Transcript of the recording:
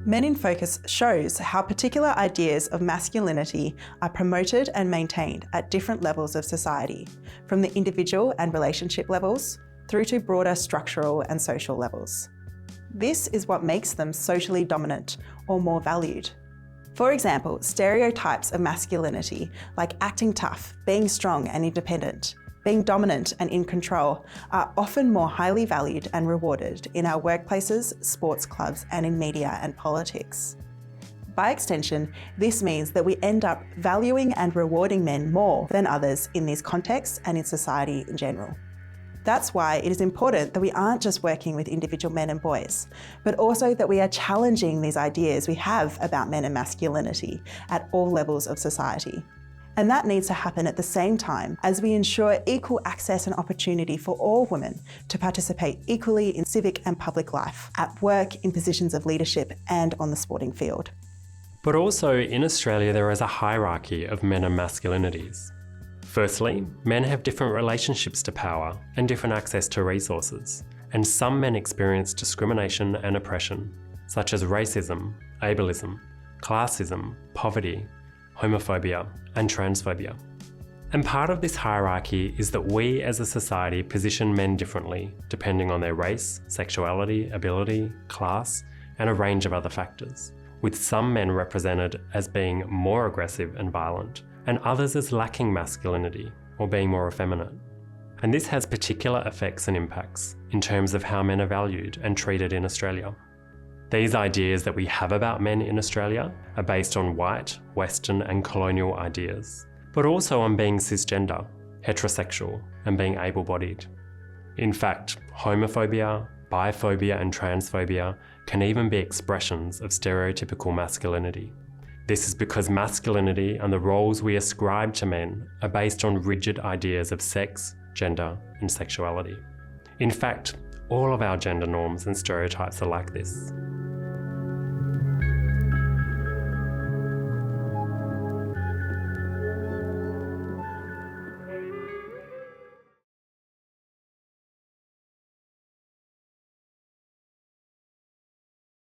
Men in Focus shows how particular ideas of masculinity are promoted and maintained at different levels of society, from the individual and relationship levels through to broader structural and social levels. This is what makes them socially dominant or more valued. For example, stereotypes of masculinity, like acting tough, being strong and independent, being dominant and in control, are often more highly valued and rewarded in our workplaces, sports clubs, and in media and politics. By extension, this means that we end up valuing and rewarding men more than others in these contexts and in society in general. That's why it is important that we aren't just working with individual men and boys, but also that we are challenging these ideas we have about men and masculinity at all levels of society. And that needs to happen at the same time as we ensure equal access and opportunity for all women to participate equally in civic and public life, at work, in positions of leadership, and on the sporting field. But also in Australia, there is a hierarchy of men and masculinities. Firstly, men have different relationships to power and different access to resources, and some men experience discrimination and oppression, such as racism, ableism, classism, poverty, homophobia, and transphobia. And part of this hierarchy is that we as a society position men differently, depending on their race, sexuality, ability, class, and a range of other factors, with some men represented as being more aggressive and violent, and others as lacking masculinity or being more effeminate. And this has particular effects and impacts in terms of how men are valued and treated in Australia. These ideas that we have about men in Australia are based on white, Western, and colonial ideas, but also on being cisgender, heterosexual, and being able-bodied. In fact, homophobia, biphobia, and transphobia can even be expressions of stereotypical masculinity. This is because masculinity and the roles we ascribe to men are based on rigid ideas of sex, gender, and sexuality. In fact, all of our gender norms and stereotypes are like this.